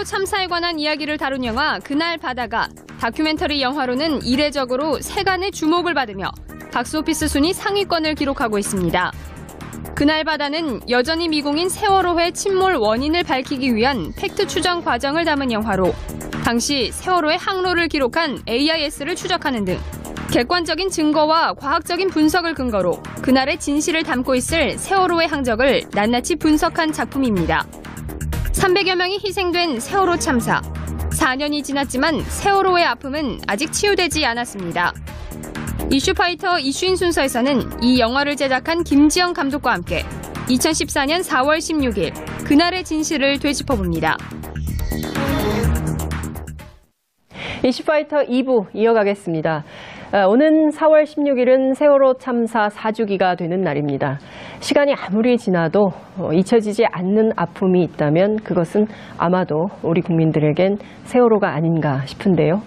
참사에 관한 이야기를 다룬 영화 그날 바다가 다큐멘터리 영화로는 이례적으로 세간의 주목을 받으며 박스오피스 순위 상위권을 기록하고 있습니다. 그날 바다는 여전히 미공인 세월호의 침몰 원인을 밝히기 위한 팩트 추정 과정을 담은 영화로 당시 세월호의 항로를 기록한 AIS를 추적하는 등 객관적인 증거와 과학적인 분석을 근거로 그날의 진실을 담고 있을 세월호의 항적을 낱낱이 분석한 작품입니다. 300여 명이 희생된 세월호 참사. 4년이 지났지만 세월호의 아픔은 아직 치유되지 않았습니다. 이슈파이터 이슈인 순서에서는 이 영화를 제작한 김지영 감독과 함께 2014년 4월 16일 그날의 진실을 되짚어봅니다. 이슈파이터 2부 이어가겠습니다. 오는 4월 16일은 세월호 참사 4주기가 되는 날입니다. 시간이 아무리 지나도 잊혀지지 않는 아픔이 있다면 그것은 아마도 우리 국민들에겐 세월호가 아닌가 싶은데요.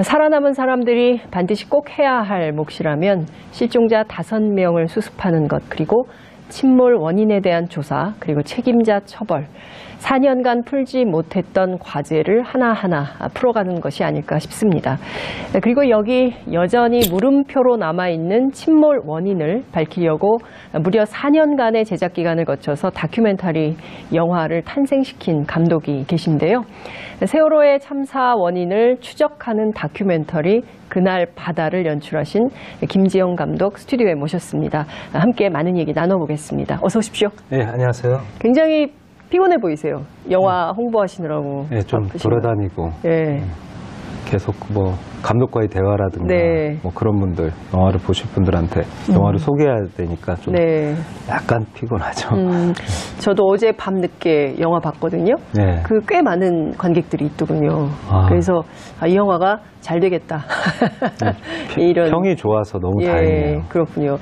살아남은 사람들이 반드시 꼭 해야 할 몫이라면 실종자 5명을 수습하는 것, 그리고 침몰 원인에 대한 조사, 그리고 책임자 처벌, 4년간 풀지 못했던 과제를 하나하나 풀어가는 것이 아닐까 싶습니다. 그리고 여기 여전히 물음표로 남아있는 침몰 원인을 밝히려고 무려 4년간의 제작 기간을 거쳐서 다큐멘터리 영화를 탄생시킨 감독이 계신데요. 세월호의 참사 원인을 추적하는 다큐멘터리 그날 바다를 연출하신 김지영 감독 스튜디오에 모셨습니다. 함께 많은 얘기 나눠보겠습니다. 어서 오십시오. 네, 안녕하세요. 굉장히 피곤해 보이세요. 영화 홍보하시느라고. 네, 좀 바쁘시네요. 돌아다니고 네. 계속 뭐 감독과의 대화라든가 네. 뭐 그런 분들, 영화를 보실 분들한테 영화를 소개해야 되니까 좀 네. 약간 피곤하죠. 저도 어제 밤 늦게 영화 봤거든요. 네. 그 꽤 많은 관객들이 있더군요. 아. 그래서 이 영화가 잘 되겠다. 이런 평이 좋아서 너무 다행이에요. 그렇군요.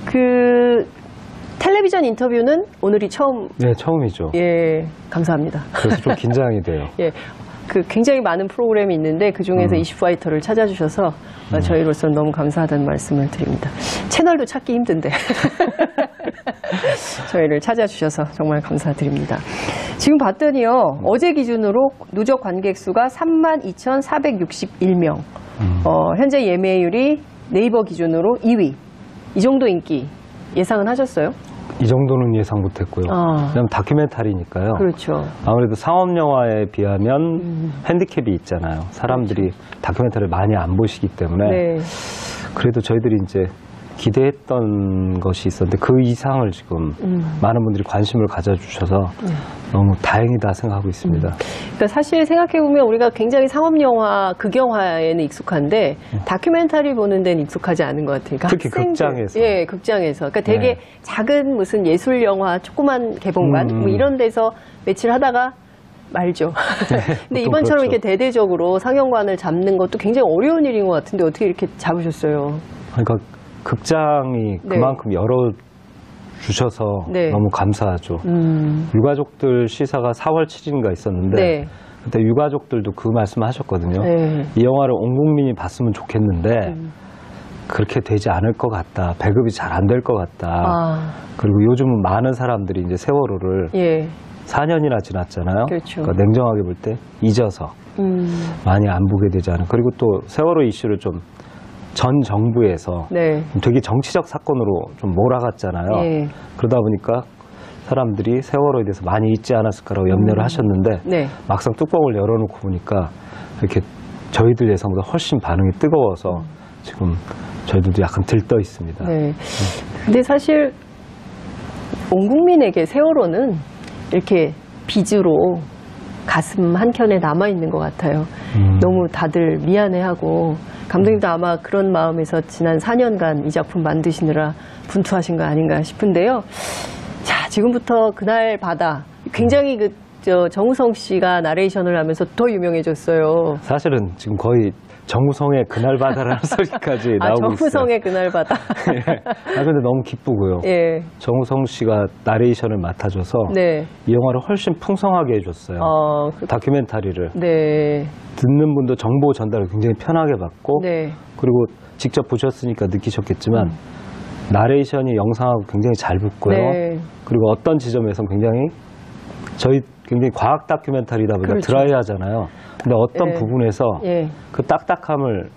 그 텔레비전 인터뷰는 오늘이 처음. 네, 처음이죠. 예, 감사합니다. 그래서 좀 긴장이 돼요. 예. 그 굉장히 많은 프로그램이 있는데 그 중에서 이슈파이터를 찾아주셔서 저희로서는 너무 감사하다는 말씀을 드립니다. 채널도 찾기 힘든데 저희를 찾아주셔서 정말 감사드립니다. 지금 봤더니요, 어제 기준으로 누적 관객 수가 32,461명. 현재 예매율이 네이버 기준으로 2위. 이 정도 인기 예상은 하셨어요? 이 정도는 예상 못했고요. 왜냐면 다큐멘터리니까요. 그렇죠. 아무래도 상업 영화에 비하면 핸디캡이 있잖아요. 사람들이 다큐멘터리를 많이 안 보시기 때문에. 네. 그래도 저희들이 이제 기대했던 것이 있었는데 그 이상을 지금 많은 분들이 관심을 가져주셔서 너무 다행이다 생각하고 있습니다. 그러니까 사실 생각해보면 우리가 굉장히 상업영화, 극영화에는 익숙한데 다큐멘터리 보는 데는 익숙하지 않은 것 같으니까. 특히 극장에서. 예, 극장에서. 그러니까 되게 작은 무슨 예술영화, 조그만 개봉관 뭐 이런 데서 며칠 하다가 말죠. 근데 이번처럼 그렇죠. 이렇게 대대적으로 상영관을 잡는 것도 굉장히 어려운 일인 것 같은데 어떻게 이렇게 잡으셨어요? 그러니까 극장이 그만큼 열어주셔서 너무 감사하죠. 유가족들 시사가 4월 7일인가 있었는데 그때 유가족들도 그 말씀 하셨거든요. 이 영화를 온 국민이 봤으면 좋겠는데 그렇게 되지 않을 것 같다. 배급이 잘 안 될 것 같다. 그리고 요즘은 많은 사람들이 이제 세월호를 4년이나 지났잖아요. 그렇죠. 그러니까 냉정하게 볼 때 잊어서 많이 안 보게 되지 않은. 그리고 또 세월호 이슈를 좀 전 정부에서 되게 정치적 사건으로 좀 몰아갔잖아요. 그러다 보니까 사람들이 세월호에 대해서 많이 잊지 않았을까라고 염려를 하셨는데 막상 뚜껑을 열어놓고 보니까 이렇게 저희들 예상보다 훨씬 반응이 뜨거워서 지금 저희들도 약간 들떠 있습니다. 근데 사실 온 국민에게 세월호는 이렇게 빚으로 가슴 한켠에 남아있는 것 같아요. 너무 다들 미안해하고 감독님도 아마 그런 마음에서 지난 4년간 이 작품 만드시느라 분투하신 거 아닌가 싶은데요. 자, 지금부터 그날 바다. 굉장히 정우성 씨가 나레이션을 하면서 더 유명해졌어요. 사실은 지금 거의 정우성의 그날 바다라는 소리까지 나오고 있어요. 정우성의 그날 바다. 근데 너무 기쁘고요. 정우성 씨가 나레이션을 맡아줘서 이 영화를 훨씬 풍성하게 해줬어요. 다큐멘터리를. 듣는 분도 정보 전달을 굉장히 편하게 받고 그리고 직접 보셨으니까 느끼셨겠지만 나레이션이 영상하고 굉장히 잘 붙고요. 그리고 어떤 지점에서 굉장히 저희 굉장히 과학 다큐멘터리다 보니까 그렇죠. 드라이하잖아요. 근데 어떤 네. 부분에서 예. 그 딱딱함을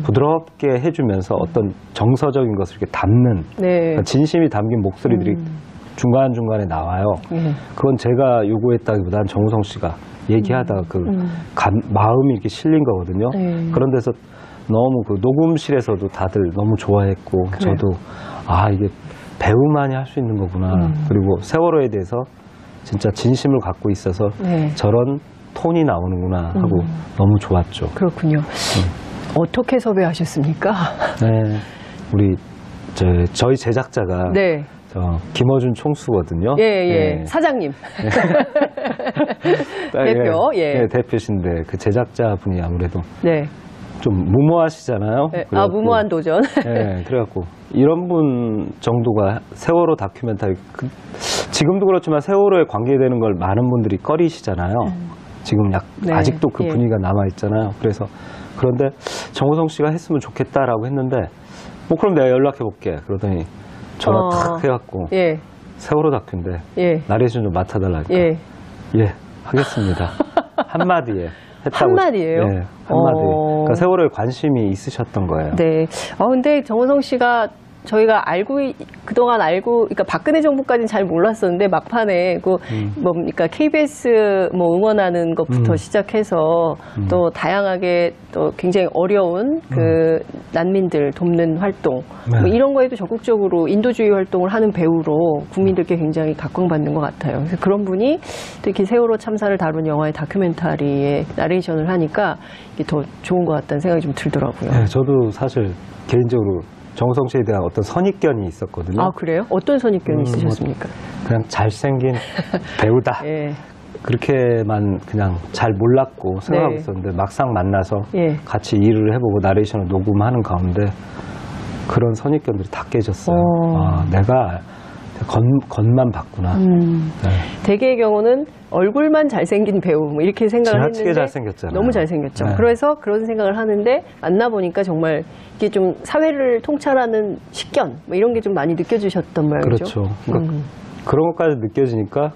부드럽게 해주면서 어떤 정서적인 것을 이렇게 담는 네. 그러니까 진심이 담긴 목소리들이 중간중간에 나와요. 예. 그건 제가 요구했다기보다는 정우성 씨가 얘기하다가 마음이 이렇게 실린 거거든요. 그런 데서 너무 그 녹음실에서도 다들 너무 좋아했고 그래요. 저도 이게 배우만이 할 수 있는 거구나. 그리고 세월호에 대해서 진짜 진심을 갖고 있어서 네. 저런 톤이 나오는구나 하고 너무 좋았죠. 그렇군요. 어떻게 섭외하셨습니까? 네, 우리 저희 제작자가 네. 김어준 총수거든요. 예. 네. 사장님. 대표. 예. 네, 대표신데 그 제작자분이 아무래도 네. 좀 무모하시잖아요. 네. 그래갖고, 무모한 도전. 네, 그래갖고 이런 분 정도가 세월호 다큐멘터리 지금도 그렇지만 세월호에 관계되는 걸 많은 분들이 꺼리시잖아요. 지금 네. 아직도 그 예. 분위기가 남아 있잖아요. 그래서 그런데 정우성 씨가 했으면 좋겠다라고 했는데 그럼 내가 연락해 볼게. 그러더니 전화 탁 해갖고 예. 세월호 다큐인데 예. 나레이션 좀 맡아달라니까. 예. 하겠습니다. 한마디에 했다고. 한마디예요? 네, 한마디. 그러니까 세월호에 관심이 있으셨던 거예요. 네. 근데 정우성 씨가 저희가 그동안 그러니까 박근혜 정부까지는 잘 몰랐었는데 막판에 그러니까 KBS 응원하는 것부터 시작해서 또 다양하게 또 굉장히 어려운 그 난민들 돕는 활동 네. 이런 거에도 적극적으로 인도주의 활동을 하는 배우로 국민들께 굉장히 각광받는 것 같아요. 그래서 그런 분이 또 이렇게 세월호 참사를 다룬 영화의 다큐멘터리에 나레이션을 하니까 이게 더 좋은 것 같다는 생각이 좀 들더라고요. 네, 저도 사실 개인적으로 정우성 씨에 대한 어떤 선입견이 있었거든요. 아, 그래요? 어떤 선입견이 있으셨습니까? 그냥 잘생긴 배우다. 예. 그렇게만 그냥 잘 몰랐고 생각하고 네. 있었는데 막상 만나서 예. 같이 일을 해보고 나레이션을 녹음하는 가운데 그런 선입견들이 다 깨졌어요. 내가 겉만 봤구나. 네. 대개의 경우는 얼굴만 잘생긴 배우 이렇게 생각을 지나치게 했는데 잘생겼잖아요. 너무 잘생겼죠. 네. 그래서 그런 생각을 하는데 만나보니까 정말 이게 좀 사회를 통찰하는 식견 이런 게 좀 많이 느껴지셨던 모양이죠. 그렇죠. 그러니까 그런 것까지 느껴지니까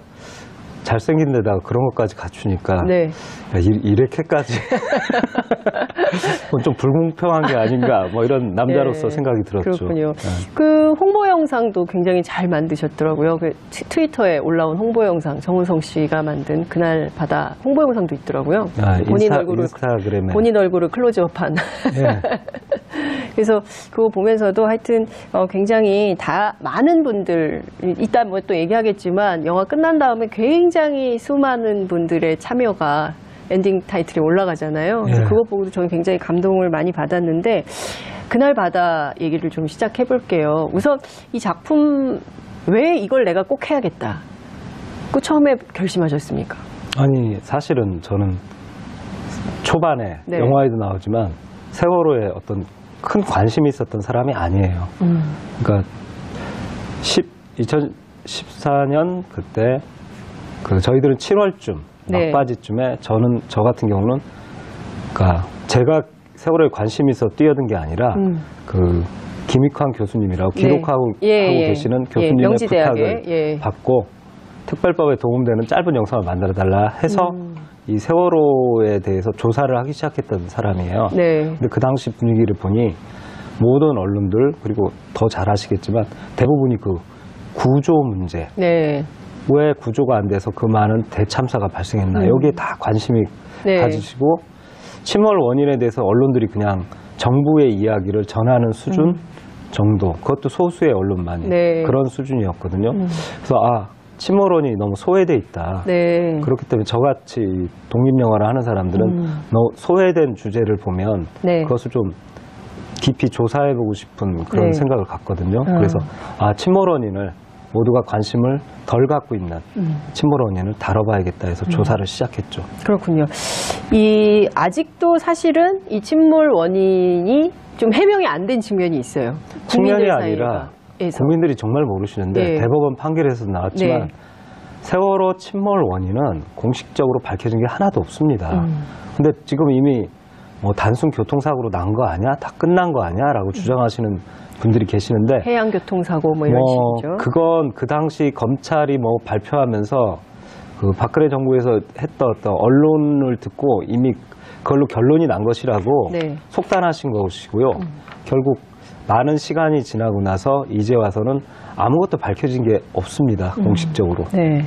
잘생긴 데다가 그런 것까지 갖추니까 네. 야, 이렇게까지 좀 불공평한 게 아닌가 이런 남자로서 네. 생각이 들었죠. 그렇군요. 네. 그 홍보 영상도 굉장히 잘 만드셨더라고요. 그 트위터에 올라온 홍보 영상 정우성 씨가 만든 그날 바다 홍보 영상도 있더라고요. 인스타그램에 본인 얼굴을 클로즈업한. 네. 그래서 그거 보면서도 하여튼 굉장히 많은 분들 이따 또 얘기하겠지만 영화 끝난 다음에 굉장히 수많은 분들의 참여가 엔딩 타이틀에 올라가잖아요. 그래서 그거 보고도 저는 굉장히 감동을 많이 받았는데 그날 바다 얘기를 좀 시작해 볼게요. 우선 이 작품 왜 이걸 내가 꼭 해야겠다. 그 처음에 결심하셨습니까? 아니 사실은 저는 초반에 네. 영화에도 나오지만 세월호에 어떤 큰 관심이 있었던 사람이 아니에요. 그러니까 2014년 그때 저희들은 7월쯤 네. 막바지쯤에 저 같은 경우는 그러니까 제가 세월호에 관심이 있어 뛰어든 게 아니라 그 김익환 교수님이라고 기록하고 계시는 교수님의 부탁을 받고 특별법에 도움되는 짧은 영상을 만들어달라 해서 이 세월호에 대해서 조사를 하기 시작했던 사람이에요. 네. 근데 그 당시 분위기를 보니 모든 언론들 그리고 더 잘 아시겠지만 대부분이 그 구조 문제. 네. 왜 구조가 안 돼서 그 많은 대참사가 발생했나. 여기에 다 관심이 가지시고 침몰 원인에 대해서 언론들이 그냥 정부의 이야기를 전하는 수준 정도. 그것도 소수의 언론만이 그런 수준이었거든요. 그래서 침몰원이 너무 소외돼 있다. 네. 그렇기 때문에 저같이 독립영화를 하는 사람들은 소외된 주제를 보면 그것을 좀 깊이 조사해보고 싶은 그런 생각을 갖거든요. 그래서 침몰 원인을 모두가 관심을 덜 갖고 있는 침몰 원인을 다뤄봐야겠다 해서 조사를 시작했죠. 그렇군요. 아직도 사실은 이 침몰 원인이 좀 해명이 안 된 측면이 있어요. 측면이 아니라 국민들이 정말 모르시는데 대법원 판결에서 나왔지만 세월호 침몰 원인은 공식적으로 밝혀진 게 하나도 없습니다. 근데 지금 이미 단순 교통사고로 난 거 아니야? 다 끝난 거 아니야? 라고 주장하시는 분들이 계시는데 해양교통사고 이런 식이죠. 그건 그 당시 검찰이 발표하면서 그 박근혜 정부에서 했던 어떤 언론을 듣고 이미 그걸로 결론이 난 것이라고 네. 속단하신 것이고요. 결국 많은 시간이 지나고 나서 이제 와서는 아무것도 밝혀진 게 없습니다. 공식적으로. 네.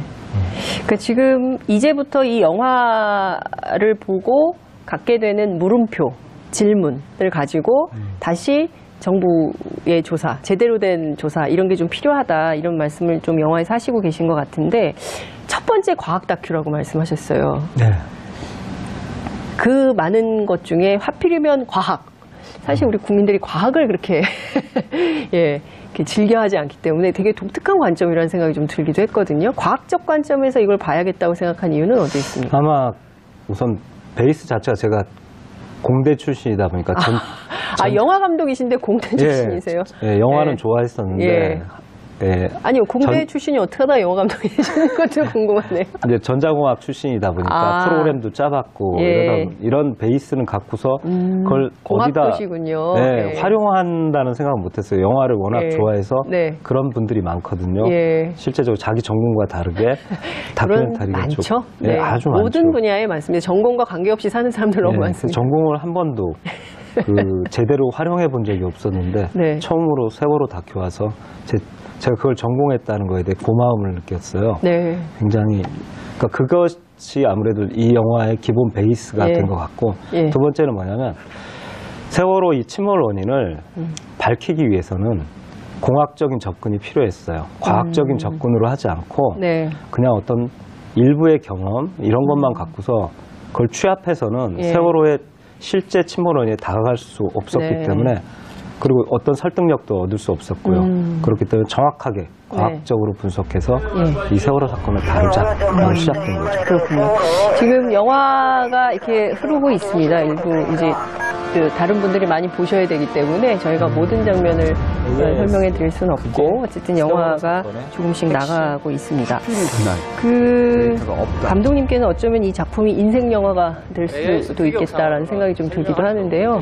그러니까 지금 이제부터 이 영화를 보고 갖게 되는 물음표, 질문을 가지고 다시 정부의 조사, 제대로 된 조사 이런 게 좀 필요하다 이런 말씀을 좀 영화에서 하시고 계신 것 같은데 첫 번째 과학 다큐라고 말씀하셨어요. 네. 그 많은 것 중에 하필이면 과학. 사실 우리 국민들이 과학을 그렇게 예, 이렇게 즐겨하지 않기 때문에 되게 독특한 관점이라는 생각이 좀 들기도 했거든요. 과학적 관점에서 이걸 봐야겠다고 생각한 이유는 어디에 있습니까? 아마 우선 베이스 자체가 제가 공대 출신이다 보니까 영화 감독이신데 공대 출신이세요? 예, 영화는 좋아했었는데 예. 예. 아니요, 공대 출신이 어떻게 하다 영화 감독이 되시는 것도 궁금하네요. 이제 전자공학 출신이다 보니까 프로그램도 짜봤고 예. 이런 베이스는 갖고서 그걸 어디다 공학도시군요. 네, 활용한다는 생각은 못했어요. 영화를 워낙 좋아해서 그런 분들이 많거든요. 실제적으로 자기 전공과 다르게 다큐멘터리가 많죠? 네, 아주 많죠. 모든 분야에 많습니다. 전공과 관계없이 사는 사람들 너무 많습니다. 전공을 한 번도 제대로 활용해 본 적이 없었는데 처음으로 세월호 다큐 와서 제가 그걸 전공했다는 거에 대해 고마움을 느꼈어요. 네. 굉장히 그러니까 그것이 아무래도 이 영화의 기본 베이스가 된 것 같고 두 번째는 뭐냐면 세월호 이 침몰 원인을 밝히기 위해서는 공학적인 접근이 필요했어요. 과학적인 접근으로 하지 않고 그냥 어떤 일부의 경험 이런 것만 갖고서 그걸 취합해서는 세월호의 실제 침몰 원인에 다가갈 수 없었기 때문에 그리고 어떤 설득력도 얻을 수 없었고요. 그렇기 때문에 정확하게 과학적으로 분석해서 이 세월호 사건을 다루자로 시작된 거죠. 그렇군요. 지금 영화가 이렇게 흐르고 있습니다. 일부 이제 다른 분들이 많이 보셔야 되기 때문에 저희가 모든 장면을 설명해 드릴 수는 없고 어쨌든 영화가 조금씩 나가고 있습니다. 감독님께는 어쩌면 이 작품이 인생 영화가 될 수도 있겠다라는 생각이 좀 들기도 하는데요.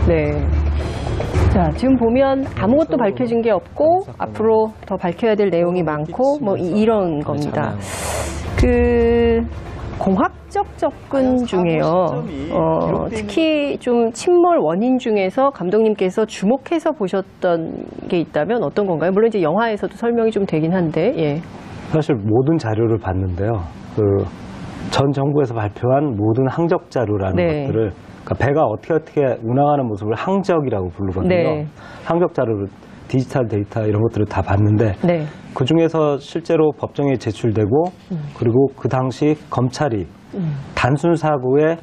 네. 자, 지금 보면 아무것도 밝혀진 게 없고 앞으로 더 밝혀야 될 내용이 많고 뭐 이런 겁니다. 공학적 접근 중에요. 특히 좀 침몰 원인 중에서 감독님께서 주목해서 보셨던 게 있다면 어떤 건가요? 물론 이제 영화에서도 설명이 좀 되긴 한데. 사실 모든 자료를 봤는데요. 전 정부에서 발표한 모든 항적 자료라는 것들을 그러니까 배가 어떻게 운항하는 모습을 항적이라고 부르거든요. 항적 자료를 디지털 데이터 이런 것들을 다 봤는데 그 중에서 실제로 법정에 제출되고 그리고 그 당시 검찰이 단순 사고의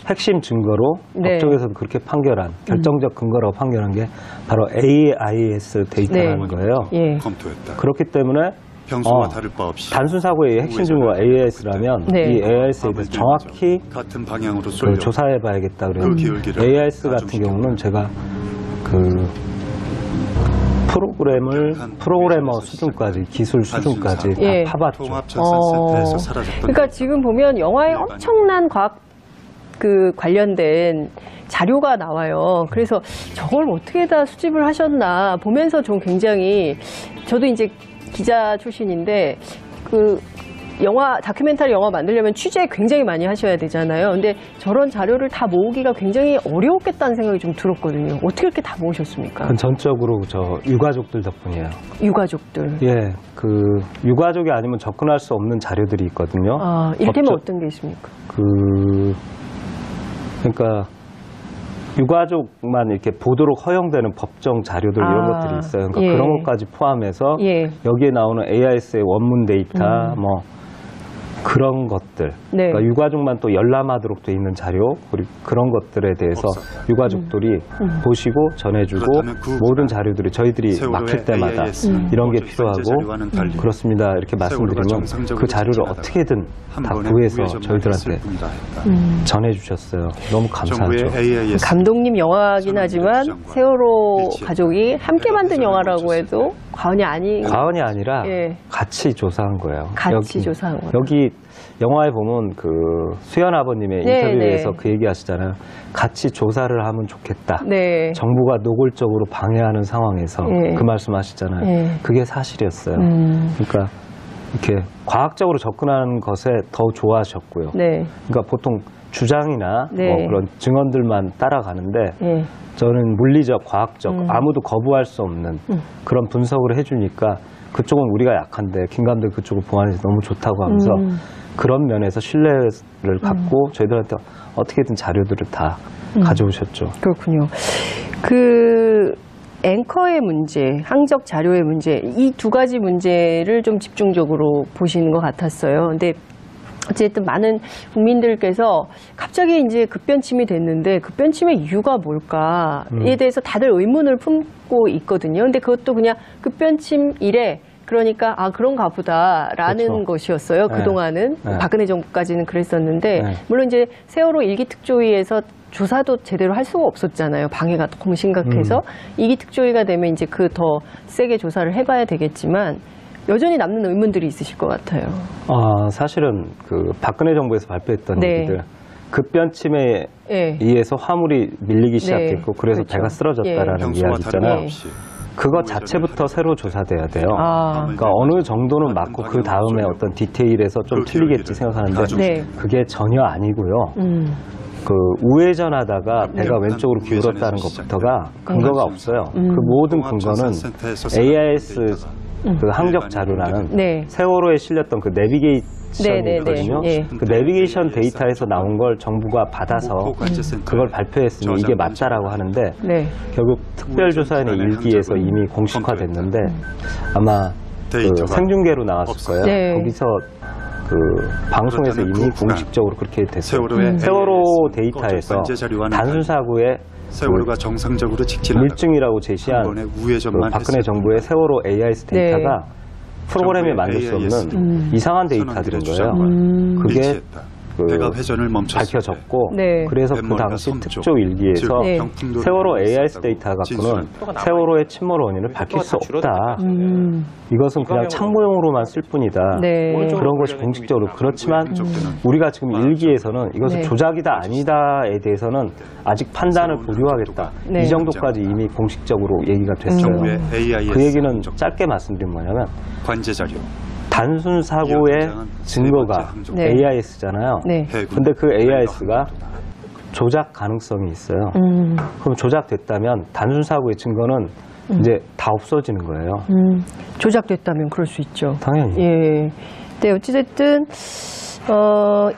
핵심 증거로 법정에서도 그렇게 판결한 결정적 근거라고 판결한 게 바로 AIS 데이터라는 거예요. 검토했다. 그렇기 때문에 평소와 다를 바 없이 단순 사고의 핵심 증거가 AIS라면 이 AIS에 대해서 정확히 같은 방향으로 조사해봐야겠다 그래요. AIS 같은 경우는 제가 프로그래머 수준까지 기술 수준까지 다 파봤죠. 그러니까 지금 보면 영화에 엄청난 과학 관련된 자료가 나와요. 그래서 저걸 어떻게 다 수집을 하셨나 보면서 좀 굉장히 저도 이제 기자 출신인데 다큐멘터리 영화 만들려면 취재 굉장히 많이 하셔야 되잖아요. 근데 저런 자료를 다 모으기가 굉장히 어려웠겠다는 생각이 좀 들었거든요. 어떻게 이렇게 다 모으셨습니까? 그건 전적으로 유가족들 덕분이에요. 유가족들. 예, 유가족이 아니면 접근할 수 없는 자료들이 있거든요. 이를테면 어떤 게 있습니까? 그러니까 유가족만 이렇게 보도록 허용되는 법정 자료들 이런 것들이 있어요. 그러니까 그런 것까지 포함해서 여기에 나오는 AIS의 원문 데이터 그런 것들 그러니까 유가족만 또 열람하도록 돼 있는 자료 그리고 그런 것들에 대해서 유가족들이 보시고 전해주고 모든 자료들이 저희들이 막힐 때마다 이런 게 필요하고 그렇습니다 이렇게 말씀드리면 그 자료를 어떻게든 다 구해서 저희들한테 전해주셨어요. 너무 감사하죠. 감독님 영화긴 하지만 세월호 가족이 함께 만든 영화라고 해도 과언이 아니라 같이 조사한 거예요. 조사한 거예요. 여기 영화에 보면 수연 아버님의 인터뷰에서 그 얘기 하시잖아요. 같이 조사를 하면 좋겠다. 정부가 노골적으로 방해하는 상황에서 그 말씀 하시잖아요. 그게 사실이었어요. 그러니까 이렇게 과학적으로 접근하는 것에 더 좋아하셨고요. 네. 그러니까 보통 주장이나 네. 뭐 그런 증언들만 따라가는데 네. 저는 물리적, 과학적, 아무도 거부할 수 없는 그런 분석을 해주니까 그쪽은 우리가 약한데 김 감독이 그쪽을 보완해서 너무 좋다고 하면서 그런 면에서 신뢰를 갖고 저희들한테 어떻게든 자료들을 다 가져오셨죠. 그렇군요. 그 앵커의 문제, 항적 자료의 문제, 이 두 가지 문제를 좀 집중적으로 보시는 것 같았어요. 근데 어쨌든 많은 국민들께서 갑자기 이제 급변침이 됐는데 급변침의 이유가 뭘까에 대해서 다들 의문을 품고 있거든요. 근데 그것도 그냥 급변침 이래 그러니까 아 그런가 보다라는 그렇죠. 것이었어요. 네. 그동안은 네. 박근혜 정부까지는 그랬었는데 네. 물론 이제 세월호 일기 특조위에서 조사도 제대로 할 수가 없었잖아요. 방해가 너무 심각해서 이기 특조위가 되면 이제 그 더 세게 조사를 해봐야 되겠지만 여전히 남는 의문들이 있으실 것 같아요. 사실은 그 박근혜 정부에서 발표했던 네. 얘기들 급변침에 예. 의해서 화물이 밀리기 시작했고 그래서 그렇죠. 배가 쓰러졌다라는 평소와 이야기 다름 있잖아요. 없이 그거 자체부터 새로 조사돼야 돼요. 아. 그러니까 어느 정도는 맞고 그 다음에 어떤 디테일에서 좀 틀리겠지 생각하는데 네. 그게 전혀 아니고요. 그 우회전하다가 배가 왼쪽으로 기울었다는 것부터가 근거가 없어요. 그 모든 근거는 AIS 그 항적 자료라는 네. 세월호에 실렸던 그 내비게이션이거든요. 네. 그 내비게이션 데이터에서 나온 걸 정부가 받아서 그걸 발표했으니 이게 맞다라고 하는데 네. 결국 특별조사인의 일기에서 이미 공식화됐는데 아마 그 생중계로 나왔을 거예요. 네. 거기서 그 방송에서 이미 공식적으로 그렇게 됐어요. 세월호의 세월호 데이터에서 단순 사고의 세월호가 정상적으로 직진하다가 밀증이라고 제시한 한 번에 그 우회전만 박근혜 했을 정부의 세월호 AIS 데이터가 프로그램에 정부의 만들 수 AIS 없는 이상한 데이터들인 거예요. 그게 그 배가 회전을 멈췄을 밝혀졌고 네. 그래서 그 뱃머리가 당시 섬쪽, 특조 일기에서 네. 세월호 AIS 데이터 갖고는 세월호의 침몰 원인을 밝힐 수 없다. 이것은 그냥 참고용으로만 쓸 뿐이다. 네. 그런 것이 공식적으로 그렇지만 우리가 지금 일기에서는 이것은 네. 조작이다 아니다에 대해서는 아직 판단을 보류하겠다. 네. 이 정도까지 이미 공식적으로 얘기가 됐어요. 정부의 AIS 그 얘기는 짧게 말씀드리면 뭐냐면 관제 자료 단순 사고의 증거가 네. AIS잖아요. 네. 근데 그 AIS가 조작 가능성이 있어요. 그럼 조작됐다면 단순 사고의 증거는 이제 다 없어지는 거예요. 조작됐다면 그럴 수 있죠. 당연히. 예. 네, 어찌됐든,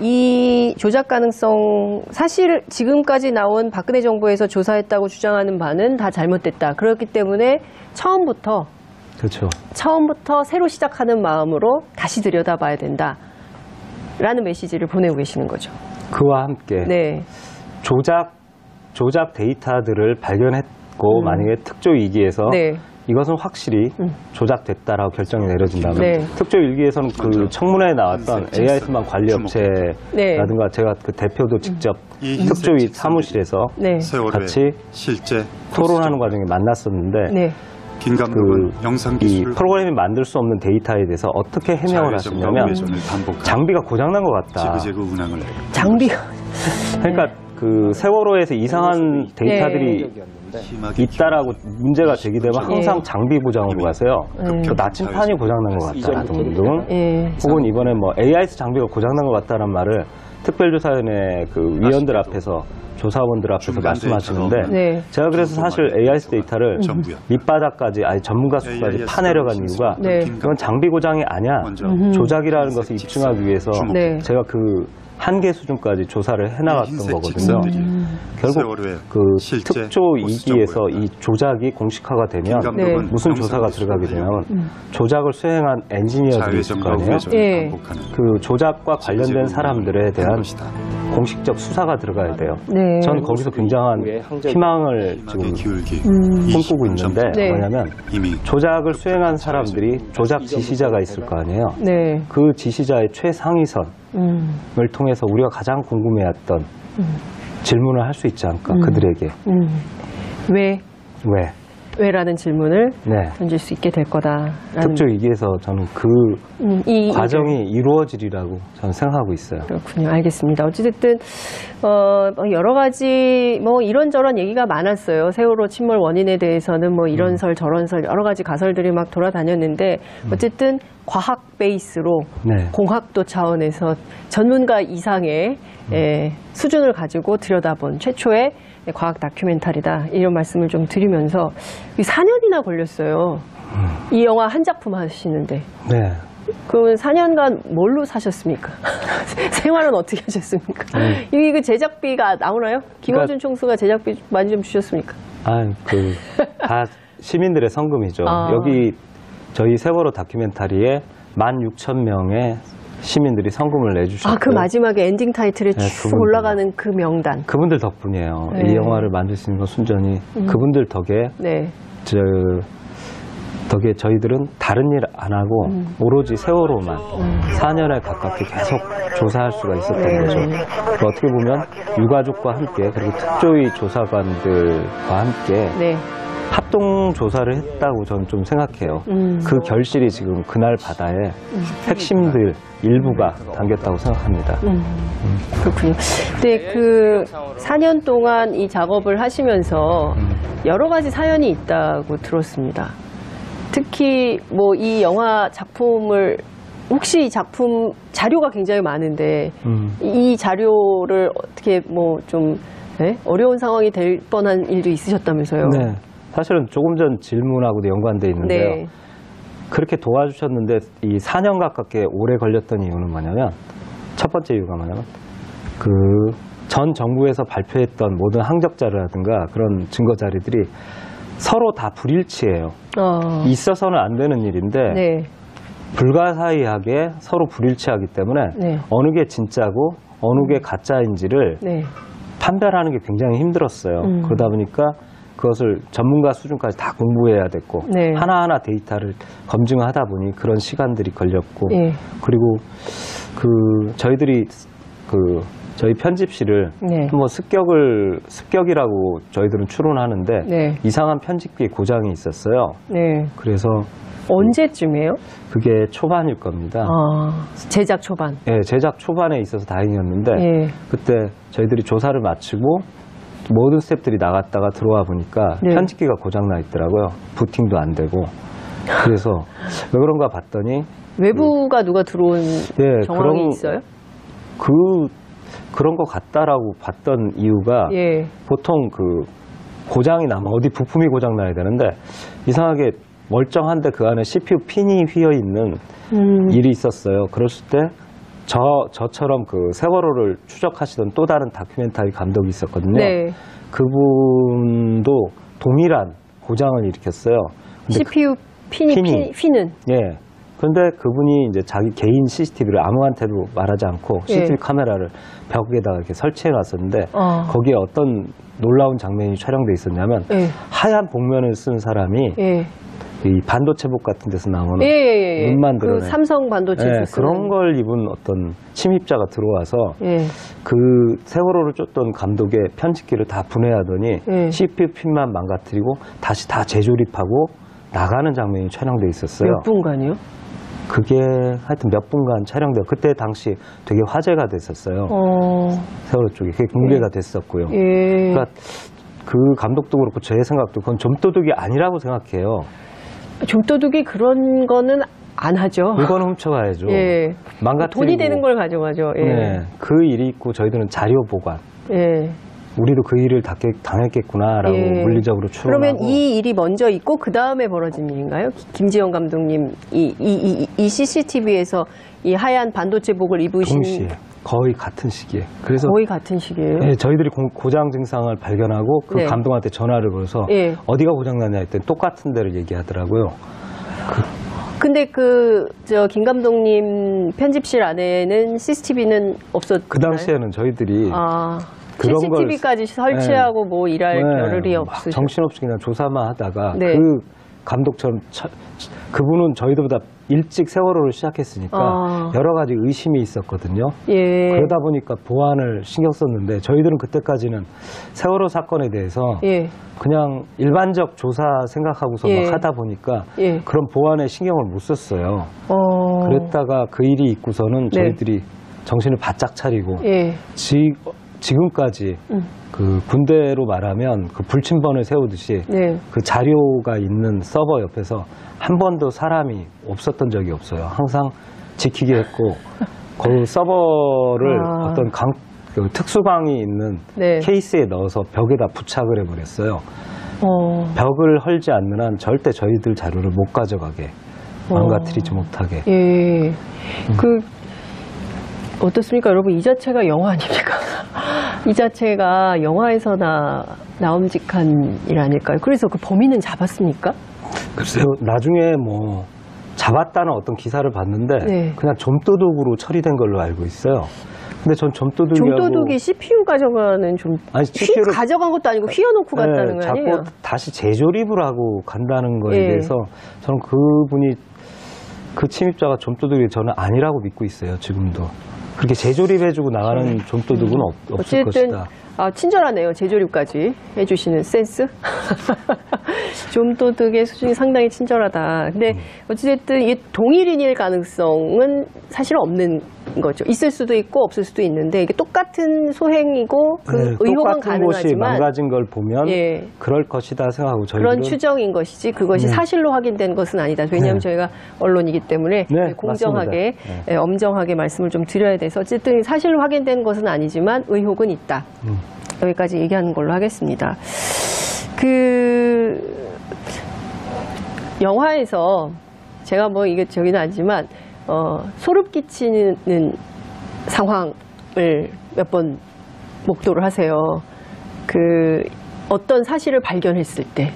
이 조작 가능성, 사실 지금까지 나온 박근혜 정부에서 조사했다고 주장하는 바는 다 잘못됐다. 그렇기 때문에 처음부터 그렇죠. 새로 시작하는 마음으로 다시 들여다봐야 된다. 라는 메시지를 보내고 계시는 거죠. 그와 함께 네. 조작 데이터들을 발견했고 만약에 특조 일기에서 네. 이것은 확실히 조작됐다라고 결정이 내려진다면 네. 특조 일기에서는 그 청문회에 나왔던 AIS만 관리 네. 업체라든가 제가 그 대표도 직접 특조위 사무실에서 네. 같이 실제 토론하는 과정에 만났었는데 네. 김 감독은 영상 이 기술을 프로그램이 만들 수 없는 데이터에 대해서 어떻게 해명을 하셨냐면 장비가 고장난 것 같다. 지그재그 운항을 장비가. 그러니까 그 세월호에서 이상한 데이터들이 있다라고 문제가 제기되면 항상 장비 고장으로 가세요. 그 나침판이 고장난 것 같다 등등. 혹은 이번에 뭐 AIS 장비가 고장난 것 같다는 말을 특별조사위원회 그 위원들 앞에서 조사원들 앞에서 말씀하시는데 네. 제가 그래서 사실 AIS 데이터를 밑바닥까지 아니 전문가 수까지 파내려간 이유가 네. 이건 장비 고장이 아니야 조작이라는 것을 입증하기 위해서 네. 제가 그 한계 수준까지 조사를 해나갔던 거거든요. 결국 그 특조 2기에서 이 조작이 공식화가 되면 네. 무슨 조사가 들어가게 되냐면 조작을 수행한 엔지니어들이 있을 거 아니에요. 예. 그 조작과 관련된 사람들에 대한 공식적 수사가 들어가야 돼요. 네. 저는 거기서 굉장한 희망을 지금 꿈꾸고 있는데 네. 뭐냐면 조작을 수행한 사람들이 조작 지시자가 있을 거 아니에요. 네. 그 지시자의 최상위선을 통해서 우리가 가장 궁금해했던 질문을 할 수 있지 않을까 그들에게. 왜? 왜라는 질문을 네. 던질 수 있게 될 거다라는. 특조 위기에서 저는 그 이 과정이 이루어지리라고 저는 생각하고 있어요. 그렇군요. 알겠습니다. 어찌됐든 여러 가지 뭐 이런저런 얘기가 많았어요. 세월호 침몰 원인에 대해서는 뭐 이런 설 저런 설 여러 가지 가설들이 막 돌아다녔는데 어쨌든 과학 베이스로 네. 공학도 차원에서 전문가 이상의 수준을 가지고 들여다본 최초의 과학 다큐멘터리다. 이런 말씀을 좀 드리면서 4년이나 걸렸어요. 이 영화 한 작품 하시는데. 네. 그러면 4년간 뭘로 사셨습니까? 생활은 어떻게 하셨습니까? 이거 제작비가 나오나요? 김어준 총수가 제작비 많이 좀 주셨습니까? 다 시민들의 성금이죠. 여기 저희 세월호 다큐멘터리에 16,000명의 시민들이 성금을 내주셨고. 그 마지막에 엔딩 타이틀에 쭉 올라가는 그 명단. 그분들 덕분이에요. 이 영화를 만들 수 있는 건 순전히 그분들 덕에 덕에 저희들은 다른 일 안 하고 오로지 세월호만 4년에 가깝게 계속 조사할 수가 있었던 거죠. 어떻게 보면 유가족과 함께 그리고 특조위 조사관들과 함께 합동 조사를 했다고 저는 좀 생각해요. 그 결실이 지금 그날 바다에 핵심들 일부가 담겼다고 생각합니다. 그렇군요. 근데 그 4년 동안 이 작업을 하시면서 여러 가지 사연이 있다고 들었습니다. 특히 뭐 이 영화 작품을 혹시 이 작품 자료가 굉장히 많은데 이 자료를 어떻게 뭐 좀 어려운 상황이 될 뻔한 일도 있으셨다면서요? 네. 사실은 조금 전 질문하고도 연관돼 있는데요. 네. 그렇게 도와주셨는데 이 4년 가깝게 오래 걸렸던 이유는 뭐냐면 첫 번째 이유가 뭐냐면 그 전 정부에서 발표했던 모든 항적 자료라든가 그런 증거 자료들이 서로 다 불일치해요. 있어서는 안 되는 일인데 불가사의하게 서로 불일치하기 때문에 어느 게 진짜고 어느 게 가짜인지를 판별하는 게 굉장히 힘들었어요. 그러다 보니까 그것을 전문가 수준까지 다 공부해야 됐고 하나하나 데이터를 검증하다 보니 그런 시간들이 걸렸고 그리고 저희들이 저희 편집실을 뭐 습격이라고 저희들은 추론하는데 이상한 편집기에 고장이 있었어요. 그래서 언제쯤이에요? 그게 초반일 겁니다. 제작 초반. 네, 제작 초반에 있어서 다행이었는데 그때 저희들이 조사를 마치고 모든 스태프들이 나갔다가 들어와 보니까 편집기가 고장나 있더라고요. 부팅도 안 되고. 그래서 왜 그런가 봤더니 외부가 누가 들어온 정황이 있어요? 그런 것 같다라고 봤던 이유가 보통 고장이 나면 어디 부품이 고장 나야 되는데 이상하게 멀쩡한데 그 안에 CPU 핀이 휘어 있는 일이 있었어요. 그랬을 때 저처럼 세월호를 추적하시던 또 다른 다큐멘터리 감독이 있었거든요. 그분도 동일한 고장을 일으켰어요. 근데 CPU 휘는? 예. 그런데 그분이 이제 자기 개인 CCTV를 아무한테도 말하지 않고 CCTV 카메라를 벽에다가 이렇게 설치해 놨었는데 거기에 어떤 놀라운 장면이 촬영돼 있었냐면 하얀 복면을 쓴 사람이 이 반도체복 같은 데서 나오는 눈만 드러내 삼성 반도체 그런 걸 입은 어떤 침입자가 들어와서 그 세월호를 쫓던 감독의 편집기를 다 분해하더니 CPU 핀만 망가뜨리고 다시 다 재조립하고 나가는 장면이 촬영돼 있었어요. 몇 분간이요? 그게 하여튼 몇 분간 촬영돼요. 그때 당시 되게 화제가 됐었어요. 세월호 쪽에 그게 공개가 됐었고요. 그러니까 그 감독도 그렇고 제 생각도 그건 좀도둑이 아니라고 생각해요. 좀도둑이 그런 거는 안 하죠. 물건 훔쳐가야죠. 망가뜨리고 돈이 되는 걸 가져가죠. 그 일이 있고 저희들은 자료 보관. 우리도 그 일을 당했겠구나라고 물리적으로 추론하고. 그러면 이 일이 먼저 있고 그 다음에 벌어진 일인가요? 김지영 감독님 이 CCTV에서 이 하얀 반도체복을 입으신 동시에 거의 같은 시기에. 그래서 거의 같은 시기예요? 네, 저희들이 고장 증상을 발견하고 그 감독한테 전화를 걸어서 어디가 고장났냐 했더니 똑같은 데를 얘기하더라고요. 근데 김 감독님 편집실 안에는 CCTV는 없었나요? 그 당시에는 저희들이 그런 CCTV까지 설치하고 뭐 일할 겨를이 없으시죠. 정신없이 그냥 조사만 하다가 그 감독처럼 그분은 저희들보다 일찍 세월호를 시작했으니까 여러 가지 의심이 있었거든요. 그러다 보니까 보안을 신경 썼는데 저희들은 그때까지는 세월호 사건에 대해서 그냥 일반적 조사 생각하고서 막 하다 보니까 그런 보안에 신경을 못 썼어요. 그랬다가 그 일이 있고서는 저희들이 정신을 바짝 차리고 지금까지 그 군대로 말하면 그 불침번을 세우듯이 네. 그 자료가 있는 서버 옆에서 한 번도 사람이 없었던 적이 없어요. 항상 지키게 했고 그 서버를 어떤 그 특수방이 있는 네. 케이스에 넣어서 벽에다 부착을 해버렸어요. 벽을 헐지 않는 한 절대 저희들 자료를 못 가져가게, 망가뜨리지 못하게. 예. 어떻습니까? 여러분, 이 자체가 영화 아닙니까? 이 자체가 영화에서나 나옴직한 일 아닐까요? 그래서 그 범인은 잡았습니까? 글쎄요, 나중에 뭐 잡았다는 어떤 기사를 봤는데 네. 그냥 좀도둑으로 처리된 걸로 알고 있어요. 근데 전 좀도둑이 CPU 가져가는 CPU를 가져간 것도 아니고 휘어놓고 갔다는 거 아니에요? 자꾸 다시 재조립을 하고 간다는 거에 대해서 저는 그분이 그 침입자가 좀도둑이 저는 아니라고 믿고 있어요. 지금도 그렇게 재조립해주고 나가는 좀도둑은 없을 것이다. 친절하네요. 재조립까지 해주시는 센스. 좀도둑의 수준이 상당히 친절하다. 근데 어찌됐든 이게 동일인일 가능성은 사실 없는 거죠. 있을 수도 있고 없을 수도 있는데 이게 똑같은 소행이고 그 의혹은 똑같은 곳이 가능하지만 망가진 걸 보면 그럴 것이다 생각하고 저희들은 그런 추정인 것이지 그것이 사실로 확인된 것은 아니다. 왜냐하면 저희가 언론이기 때문에 공정하게 엄정하게 말씀을 좀 드려야 돼서 어쨌든 사실로 확인된 것은 아니지만 의혹은 있다. 여기까지 얘기하는 걸로 하겠습니다. 영화에서 제가 뭐 이게 저기는 아니지만 소름 끼치는 상황을 몇 번 목도를 하세요. 어떤 사실을 발견했을 때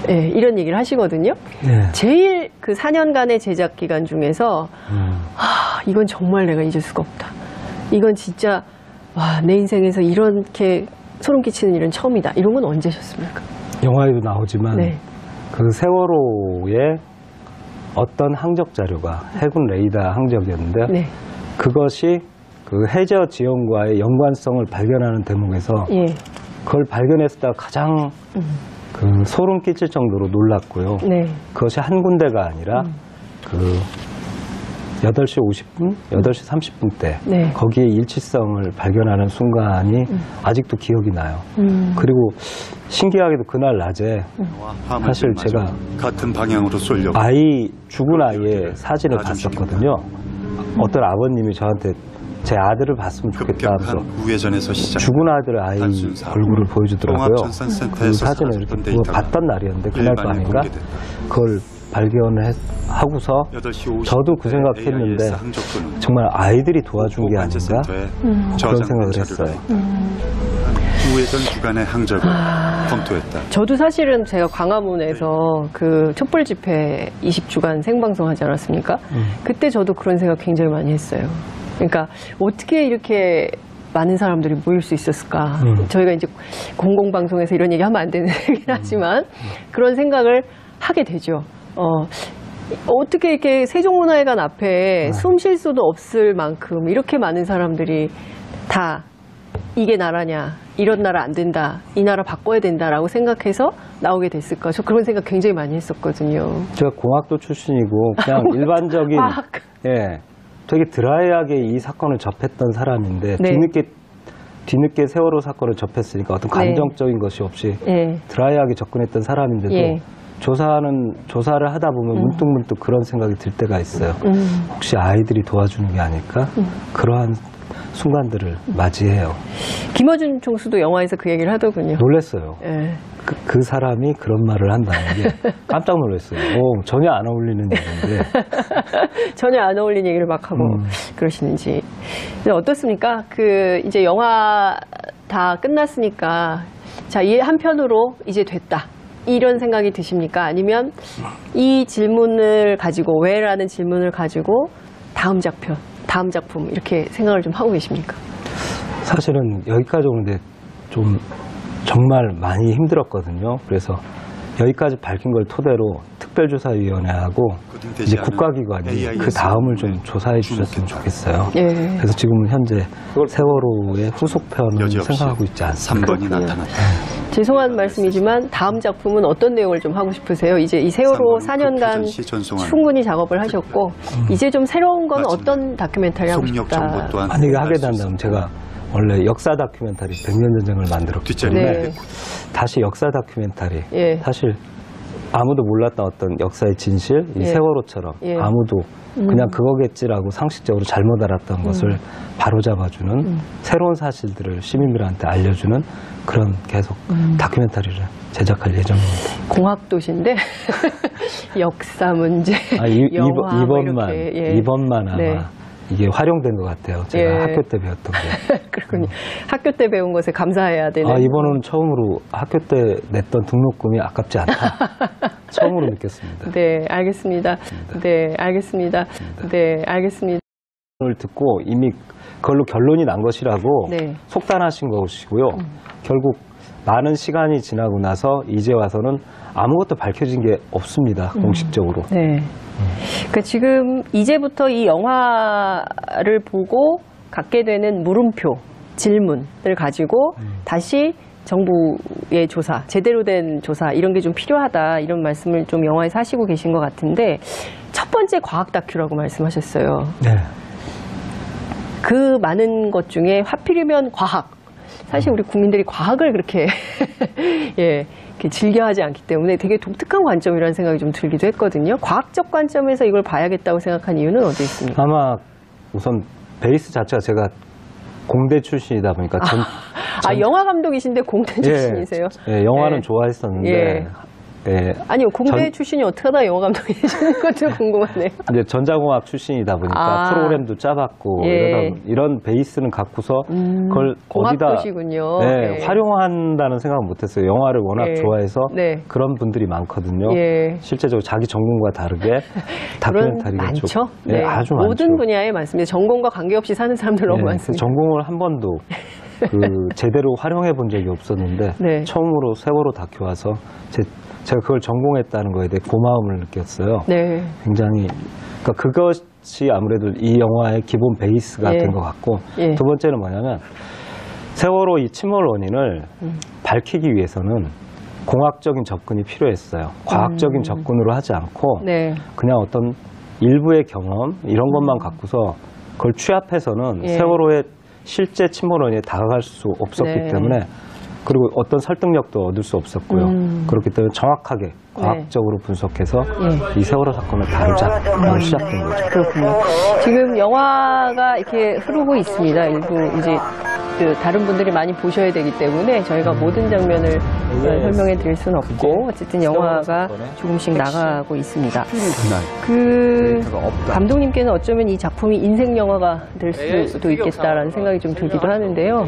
이런 얘기를 하시거든요. 제일 그 4년간의 제작 기간 중에서 이건 정말 내가 잊을 수가 없다. 이건 진짜 내 인생에서 이렇게 소름 끼치는 일은 처음이다. 이런 건 언제셨습니까? 영화에도 나오지만 그 세월호의 어떤 항적 자료가 해군 레이더 항적이었는데 그것이 그 해저 지형과의 연관성을 발견하는 대목에서 그걸 발견했을 때 가장 그 소름 끼칠 정도로 놀랐고요. 그것이 한 군데가 아니라 8시 50분, 8시 30분 때 거기에 일치성을 발견하는 순간이 아직도 기억이 나요. 그리고 신기하게도 그날 낮에 사실 제가 같은 방향으로 쏠려고 죽은 아이의 사진을 봤었거든요. 어떤 아버님이 저한테 제 아들을 봤으면 좋겠다 하면서 우회전에서 죽은 아이 얼굴을 보여주더라고요. 그 사진을 이렇게 봤던 날이었는데 그날 밤인가 그걸 발견을 하고서 저도 그 생각했는데 정말 아이들이 도와준 게 아닌가 그런 생각을 했어요. 우회전 구간의 항적을 검토했다. 저도 사실은 제가 광화문에서 그 촛불 집회 20주간 생방송 하지 않았습니까? 그때 저도 그런 생각 굉장히 많이 했어요. 그러니까 어떻게 이렇게 많은 사람들이 모일 수 있었을까? 저희가 이제 공공방송에서 이런 얘기 하면 안 되는 얘기긴 하지만 그런 생각을 하게 되죠. 어떻게 이렇게 세종문화회관 앞에 숨 쉴 수도 없을 만큼 이렇게 많은 사람들이 다 이게 나라냐, 이런 나라 안 된다, 이 나라 바꿔야 된다라고 생각해서 나오게 됐을까? 저 그런 생각 굉장히 많이 했었거든요. 제가 공학도 출신이고 그냥 일반적인 되게 드라이하게 이 사건을 접했던 사람인데 뒤늦게 세월호 사건을 접했으니까 어떤 감정적인 것이 없이 드라이하게 접근했던 사람인데도 조사를 하다 보면 문득문득 그런 생각이 들 때가 있어요. 혹시 아이들이 도와주는 게 아닐까? 그러한 순간들을 맞이해요. 김어준 총수도 영화에서 그 얘기를 하더군요. 놀랐어요. 그 사람이 그런 말을 한다는 게 깜짝 놀랐어요. 전혀 안 어울리는 얘기인데. 전혀 안 어울리는 얘기를 막 하고 그러시는지. 어떻습니까? 이제 영화 다 끝났으니까 자, 이 한편으로 이제 됐다. 이런 생각이 드십니까? 아니면 이 질문을 가지고 왜라는 질문을 가지고 다음 작품 이렇게 생각을 좀 하고 계십니까? 사실은 여기까지 오는데 좀 정말 많이 힘들었거든요. 그래서 여기까지 밝힌 걸 토대로 특별조사위원회하고 이제 국가기관이 그 다음을 좀 조사해 주셨으면 좋겠어요. 그래서 지금은 현재 세월호의 후속편을 생각하고 있지 않습니다. 3번이 나타났다. 죄송한 말씀이지만 다음 작품은 어떤 내용을 좀 하고 싶으세요? 이제 이 세월호 4년간 충분히 작업을 하셨고 이제 좀 새로운 건 어떤 다큐멘터리 하고 싶다? 만약에 하게 된다면 제가 원래 역사 다큐멘터리 100년 전쟁을 만들었기 때문에 다시 역사 다큐멘터리 사실 아무도 몰랐던 어떤 역사의 진실, 이 세월호처럼 아무도 그냥 그거겠지라고 상식적으로 잘못 알았던 것을 바로잡아주는 새로운 사실들을 시민들한테 알려주는 그런 계속 다큐멘터리를 제작할 예정입니다. 공학도시인데 역사 문제, 영화 이번만 아마 이게 활용된 것 같아요. 제가 학교 때 배웠던 게. 그렇군요. 학교 때 배운 것에 감사해야 되는. 이번은 처음으로 학교 때 냈던 등록금이 아깝지 않다. 처음으로 느꼈습니다. 네, 알겠습니다. 네, 알겠습니다. 네, 알겠습니다. 을 듣고 이미 그걸로 결론이 난 것이라고 속단하신 것이고요. 결국 많은 시간이 지나고 나서 이제 와서는 아무것도 밝혀진 게 없습니다. 공식적으로. 네. 그러니까 지금 이제부터 이 영화를 보고 갖게 되는 물음표, 질문을 가지고 다시 정부의 조사, 제대로 된 조사 이런 게 좀 필요하다 이런 말씀을 좀 영화에서 하시고 계신 것 같은데 첫 번째 과학 다큐라고 말씀하셨어요. 네. 그 많은 것 중에 하필이면 과학. 사실 우리 국민들이 과학을 그렇게 이렇게 즐겨하지 않기 때문에 되게 독특한 관점이라는 생각이 좀 들기도 했거든요. 과학적 관점에서 이걸 봐야겠다고 생각한 이유는 어디에 있습니까? 아마 우선 베이스 자체가 제가 공대 출신이다 보니까 영화 감독이신데 공대 출신이세요? 영화는 좋아했었는데 아니요, 공대 출신이 어떻게 하다 영화 감독이시는 것도 궁금하네요. 이제 전자공학 출신이다 보니까 프로그램도 짜봤고 이런 베이스는 갖고서 그걸 공학도시군요. 활용한다는 생각은 못했어요. 영화를 워낙 좋아해서 그런 분들이 많거든요. 실제적으로 자기 전공과 다르게 다큐멘터리가 많죠. 아주 모든 많죠. 분야에 많습니다. 전공과 관계없이 사는 사람들 너무 많습니다. 전공을 한 번도 제대로 활용해 본 적이 없었는데 처음으로 세월호 다큐 와서 제가 그걸 전공했다는 거에 대해 고마움을 느꼈어요. 굉장히 그것이 아무래도 이 영화의 기본 베이스가 된 것 같고 두 번째는 뭐냐면 세월호 이 침몰 원인을 밝히기 위해서는 공학적인 접근이 필요했어요. 과학적인 접근으로 하지 않고 그냥 어떤 일부의 경험 이런 것만 갖고서 그걸 취합해서는 세월호의 실제 침몰 원인에 다가갈 수 없었기 때문에 그리고 어떤 설득력도 얻을 수 없었고요. 그렇기 때문에 정확하게 과학적으로 분석해서 이 세월호 사건을 다루자로 시작된 거죠. 그렇군요. 지금 영화가 이렇게 흐르고 있습니다. 일부 이제 다른 분들이 많이 보셔야 되기 때문에 저희가 모든 장면을 설명해 드릴 수는 없고 어쨌든 영화가 조금씩 나가고 있습니다. 감독님께는 어쩌면 이 작품이 인생 영화가 될 수도 있겠다라는 생각이 좀 들기도 하는데요.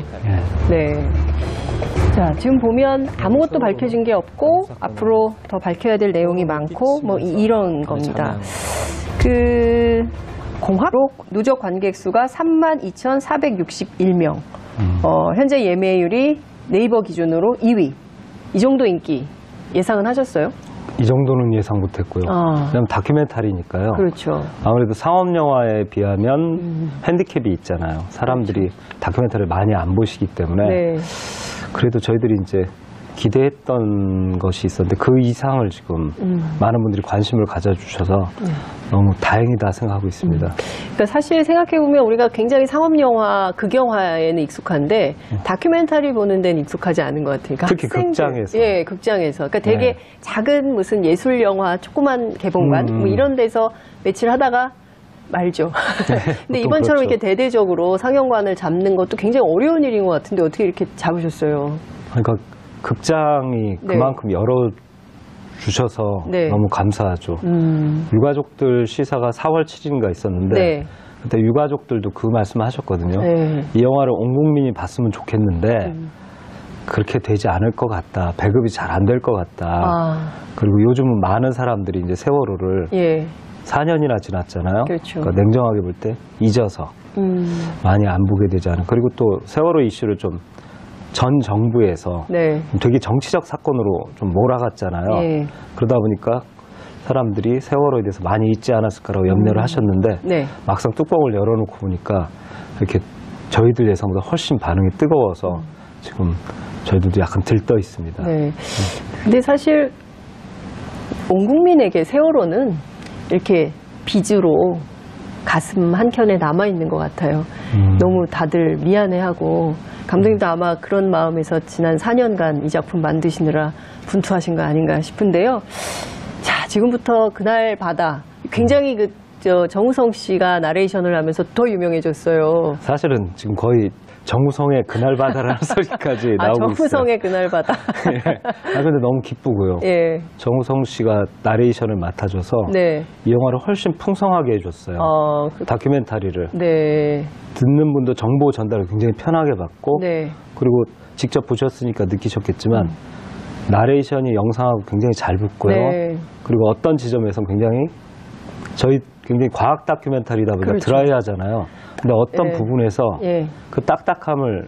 자, 지금 보면 아무것도 밝혀진 게 없고 앞으로 더 밝혀야 될 내용이 많고 뭐 이런 겁니다. 공화국 누적 관객 수가 32,461명. 현재 예매율이 네이버 기준으로 2위. 이 정도 인기 예상은 하셨어요? 이 정도는 예상 못했고요. 왜냐하면 다큐멘터리니까요. 그렇죠. 아무래도 상업 영화에 비하면 핸디캡이 있잖아요. 사람들이 다큐멘터리를 많이 안 보시기 때문에 그래도 저희들이 이제 기대했던 것이 있었는데 그 이상을 지금 많은 분들이 관심을 가져주셔서 너무 다행이다 생각하고 있습니다. 그러니까 사실 생각해보면 우리가 굉장히 상업영화, 극영화에는 익숙한데 다큐멘터리 보는 데는 익숙하지 않은 것 같아요. 그러니까 특히 극장에서. 극장에서. 그러니까 되게 작은 무슨 예술영화, 조그만 개봉관 뭐 이런 데서 며칠 하다가 말죠. 근데 이번처럼 이렇게 대대적으로 상영관을 잡는 것도 굉장히 어려운 일인 것 같은데 어떻게 이렇게 잡으셨어요? 그러니까 극장이 그만큼 열어주셔서 너무 감사하죠. 유가족들 시사가 4월 7일인가 있었는데 그때 유가족들도 그 말씀을 하셨거든요. 이 영화를 온 국민이 봤으면 좋겠는데 그렇게 되지 않을 것 같다. 배급이 잘 안 될 것 같다. 그리고 요즘은 많은 사람들이 이제 세월호를 4년이나 지났잖아요. 그러니까 냉정하게 볼 때 잊어서 많이 안 보게 되지 않을까. 그리고 또 세월호 이슈를 좀 전 정부에서 되게 정치적 사건으로 좀 몰아갔잖아요. 그러다 보니까 사람들이 세월호에 대해서 많이 잊지 않았을까라고 염려를 하셨는데 막상 뚜껑을 열어놓고 보니까 이렇게 저희들 예상보다 훨씬 반응이 뜨거워서 지금 저희들도 약간 들떠 있습니다. 근데 사실 온 국민에게 세월호는 이렇게 빚으로 가슴 한켠에 남아있는 것 같아요. 너무 다들 미안해하고 감독님도 아마 그런 마음에서 지난 4년간 이 작품 만드시느라 분투하신 거 아닌가 싶은데요. 자, 지금부터 그날 바다. 굉장히 정우성 씨가 나레이션을 하면서 더 유명해졌어요. 사실은 지금 거의 정우성의 그날 바다라는 소리까지 나오고 있어요. 정우성의 그날 바다. 예. 근데 너무 기쁘고요. 예. 정우성 씨가 나레이션을 맡아줘서 네. 이 영화를 훨씬 풍성하게 해줬어요. 다큐멘터리를. 네. 듣는 분도 정보 전달을 굉장히 편하게 받고 네. 그리고 직접 보셨으니까 느끼셨겠지만 나레이션이 영상하고 굉장히 잘 붙고요. 네. 그리고 어떤 지점에서는 저희 굉장히 과학 다큐멘터리다 보니까 그렇죠. 드라이하잖아요. 근데 어떤 예. 부분에서 예. 그 딱딱함을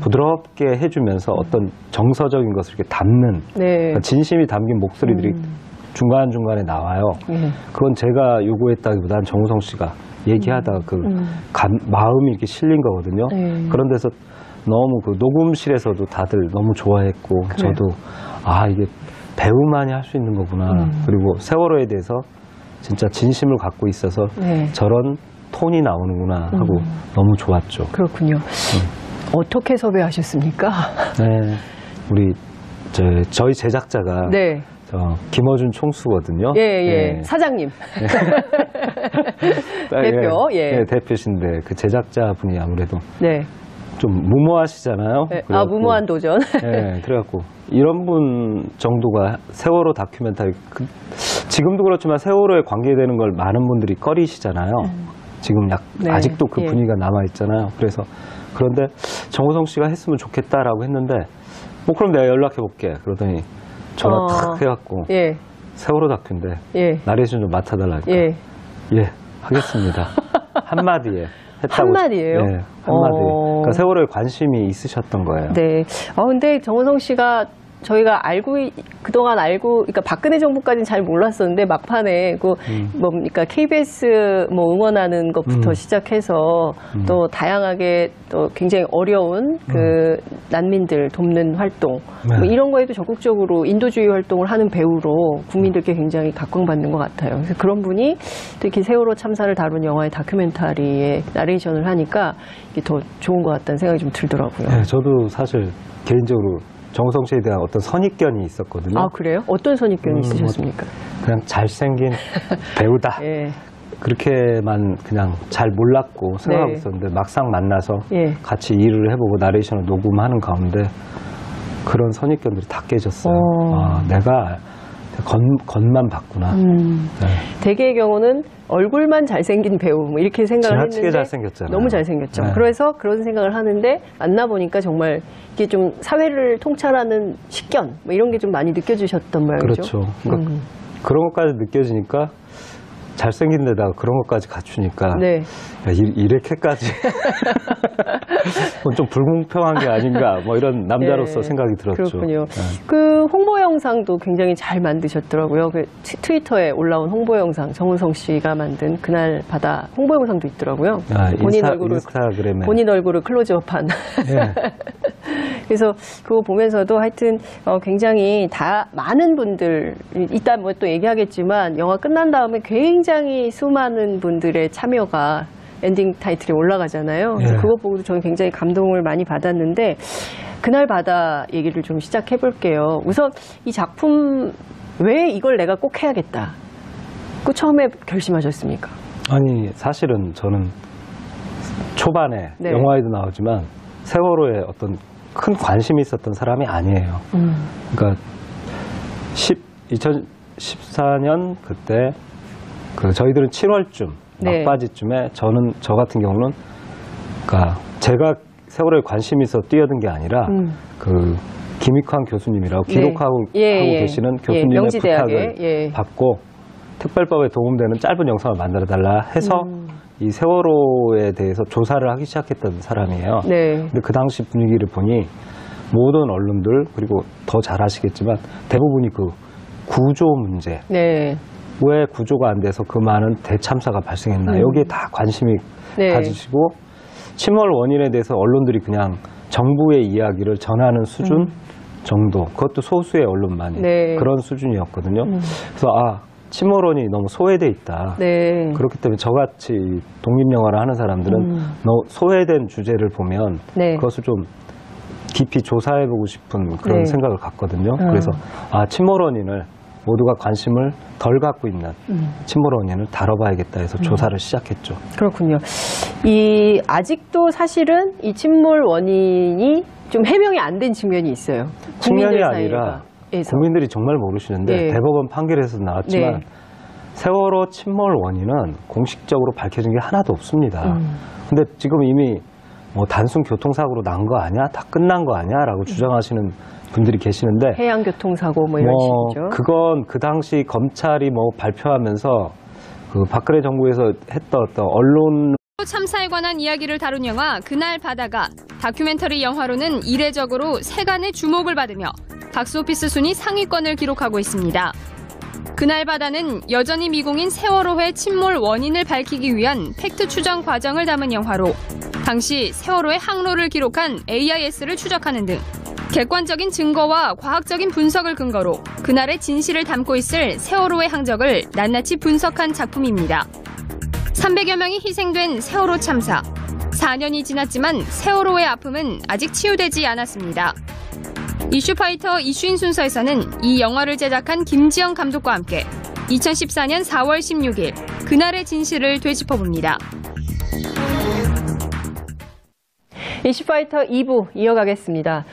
부드럽게 해주면서 어떤 정서적인 것을 이렇게 담는 네. 그러니까 진심이 담긴 목소리들이 중간중간에 나와요. 예. 그건 제가 요구했다기보다는 정우성 씨가 얘기하다가 마음이 이렇게 실린 거거든요. 그런 데서 너무 그 녹음실에서도 다들 너무 좋아했고 그래요. 저도 이게 배우만이 할 수 있는 거구나. 그리고 세월호에 대해서 진짜 진심을 갖고 있어서 네. 저런 톤이 나오는구나 하고 너무 좋았죠. 그렇군요. 어떻게 섭외하셨습니까? 네, 우리 저희 제작자가 네. 김어준 총수거든요. 예. 사장님. 대표. 예. 네, 대표신데 그 제작자분이 아무래도 네. 좀 무모하시잖아요. 네. 무모한 도전. 네, 그래갖고 이런 분 정도가 세월호 다큐멘터리 지금도 그렇지만 세월호에 관계되는 걸 많은 분들이 꺼리시잖아요. 지금 네. 아직도 그 예. 분위기가 남아있잖아요. 그런데 정우성 씨가 했으면 좋겠다라고 했는데 그럼 내가 연락해볼게. 그러더니 전화 탁 해갖고 예. 세월호 다큐인데 예. 나레이션 좀 맡아달라니까. 예. 하겠습니다. 한마디에 했다고. 한마디예요? 네, 한마디. 그러니까 세월호에 관심이 있으셨던 거예요. 네. 근데 정우성 씨가 저희가 그동안 그러니까 박근혜 정부까지는 잘 몰랐었는데 막판에 뭡니까 KBS 응원하는 것부터 시작해서 또 다양하게 또 굉장히 어려운 그 난민들 돕는 활동 이런 거에도 적극적으로 인도주의 활동을 하는 배우로 국민들께 굉장히 각광받는 것 같아요. 그래서 그런 분이 특히 세월호 참사를 다룬 영화의 다큐멘터리에 나레이션을 하니까 이게 더 좋은 것 같다는 생각이 좀 들더라고요. 네, 저도 사실 개인적으로 정우성 씨에 대한 어떤 선입견이 있었거든요. 아, 그래요? 어떤 선입견이 있으셨습니까? 그냥 잘생긴 배우다. 예. 그렇게만 그냥 잘 몰랐고 생각하고 네. 있었는데 막상 만나서 예. 같이 일을 해보고 나레이션을 녹음하는 가운데 그런 선입견들이 다 깨졌어요. 내가 겉만 봤구나. 네. 대개의 경우는 얼굴만 잘생긴 배우 이렇게 생각을 지나치게 했는데 잘생겼잖아요. 너무 잘생겼죠. 네. 그래서 그런 생각을 하는데 만나보니까 정말 이게 좀 사회를 통찰하는 식견 이런 게 좀 많이 느껴지셨단 말이죠. 그렇죠. 그러니까 그런 것까지 느껴지니까 잘생긴 데다가 그런 것까지 갖추니까 네. 이렇게까지 좀 불공평한 게 아닌가 이런 남자로서 네. 생각이 들었죠. 그렇군요. 네. 그 홍보 영상도 굉장히 잘 만드셨더라고요. 그 트위터에 올라온 홍보 영상 정우성 씨가 만든 그날 바다 홍보 영상도 있더라고요. 인스타그램에 본인 얼굴을 클로즈업한. 네. 그래서 그거 보면서도 하여튼 굉장히 많은 분들 이따 또 얘기하겠지만 영화 끝난 다음에 굉장히 수많은 분들의 참여가 엔딩 타이틀에 올라가잖아요. 그래서 그거 보고도 저는 굉장히 감동을 많이 받았는데 그날 바다 얘기를 좀 시작해 볼게요. 우선 이 작품 왜 이걸 내가 꼭 해야겠다. 그 처음에 결심하셨습니까? 아니 사실은 저는 초반에 네. 영화에도 나오지만 세월호에 어떤 큰 관심이 있었던 사람이 아니에요. 그러니까 2014년 그때 저희들은 7월쯤 네. 막바지쯤에 저 같은 경우는 그러니까 제가 세월호에 관심이 있어 뛰어든 게 아니라 그 김익환 교수님이라고 기록하고 계시는 교수님의 부탁을 받고 특별법에 도움되는 짧은 영상을 만들어달라 해서 이 세월호에 대해서 조사를 하기 시작했던 사람이에요. 네. 근데 그 당시 분위기를 보니 모든 언론들 그리고 더 잘 아시겠지만 대부분이 그 구조 문제 네. 왜 구조가 안 돼서 그 많은 대참사가 발생했나 여기에 다 관심이 가지시고 침몰 원인에 대해서 언론들이 그냥 정부의 이야기를 전하는 수준 정도 그것도 소수의 언론만이 그런 수준이었거든요. 그래서 침몰원이 너무 소외돼 있다. 네. 그렇기 때문에 저같이 독립영화를 하는 사람들은 소외된 주제를 보면 네. 그것을 좀 깊이 조사해보고 싶은 그런 네. 생각을 갖거든요. 그래서 침몰원인을 모두가 관심을 덜 갖고 있는 침몰원인을 다뤄봐야겠다 해서 조사를 시작했죠. 그렇군요. 아직도 사실은 이 침몰 원인이 좀 해명이 안 된 측면이 있어요. 측면이 아니라 국민들이 정말 모르시는데 네. 대법원 판결에서 나왔지만 네. 세월호 침몰 원인은 공식적으로 밝혀진 게 하나도 없습니다. 근데 지금 이미 뭐 단순 교통사고로 난 거 아니야? 다 끝난 거 아니야? 라고 주장하시는 분들이 계시는데 해양교통사고 뭐 이런 식이죠. 그건 그 당시 검찰이 뭐 발표하면서 그 박근혜 정부에서 했던 어떤 언론 참사에 관한 이야기를 다룬 영화 그날 바다가 다큐멘터리 영화로는 이례적으로 세간의 주목을 받으며 박스오피스 순위 상위권을 기록하고 있습니다. 그날 바다는 여전히 미궁인 세월호의 침몰 원인을 밝히기 위한 팩트 추정 과정을 담은 영화로 당시 세월호의 항로를 기록한 AIS를 추적하는 등 객관적인 증거와 과학적인 분석을 근거로 그날의 진실을 담고 있을 세월호의 항적을 낱낱이 분석한 작품입니다. 300여 명이 희생된 세월호 참사. 4년이 지났지만 세월호의 아픔은 아직 치유되지 않았습니다. 이슈파이터 이슈인 순서에서는 이 영화를 제작한 김지영 감독과 함께 2014년 4월 16일 그날의 진실을 되짚어봅니다. 이슈파이터 2부 이어가겠습니다.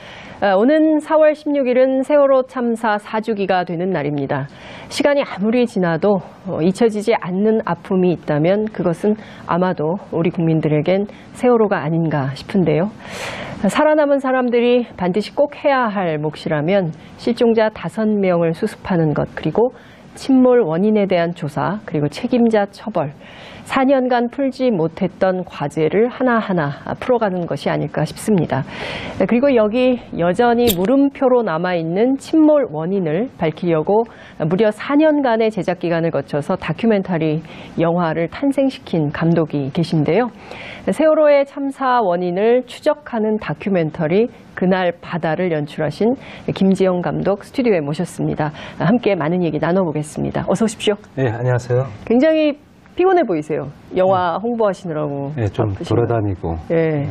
오는 4월 16일은 세월호 참사 4주기가 되는 날입니다. 시간이 아무리 지나도 잊혀지지 않는 아픔이 있다면 그것은 아마도 우리 국민들에겐 세월호가 아닌가 싶은데요. 살아남은 사람들이 반드시 꼭 해야 할 몫이라면 실종자 5명을 수습하는 것, 그리고 침몰 원인에 대한 조사, 그리고 책임자 처벌, 4년간 풀지 못했던 과제를 하나하나 풀어가는 것이 아닐까 싶습니다. 그리고 여기 여전히 물음표로 남아있는 침몰 원인을 밝히려고 무려 4년간의 제작 기간을 거쳐서 다큐멘터리 영화를 탄생시킨 감독이 계신데요. 세월호의 참사 원인을 추적하는 다큐멘터리 그날 바다를 연출하신 김지영 감독 스튜디오에 모셨습니다. 함께 많은 얘기 나눠보겠습니다. 어서 오십시오. 네, 안녕하세요. 굉장히 피곤해 보이세요. 영화 홍보하시느라고. 네, 좀 바쁘시네요. 돌아다니고 네.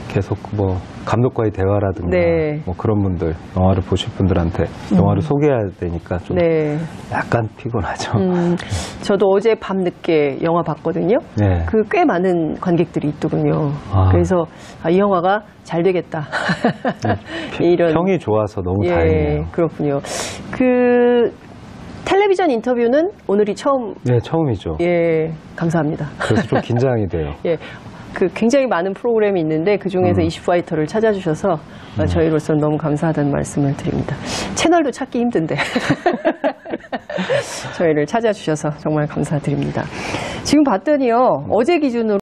계속 뭐 감독과의 대화라든가 네. 뭐 그런 분들, 영화를 보실 분들한테 영화를 소개해야 되니까 좀 네. 약간 피곤하죠. 저도 어제 밤늦게 영화 봤거든요. 네. 그 꽤 많은 관객들이 있더군요. 그래서 이 영화가 잘 되겠다. 이런 평이 좋아서 너무 다행이에요. 그렇군요. 그 텔레비전 인터뷰는 오늘이 처음. 네, 처음이죠. 예, 감사합니다. 그래서 좀 긴장이 돼요. 예, 그 굉장히 많은 프로그램이 있는데 그 중에서 이슈파이터를 찾아주셔서 저희로서는 너무 감사하다는 말씀을 드립니다. 채널도 찾기 힘든데 저희를 찾아주셔서 정말 감사드립니다. 지금 봤더니요, 어제 기준으로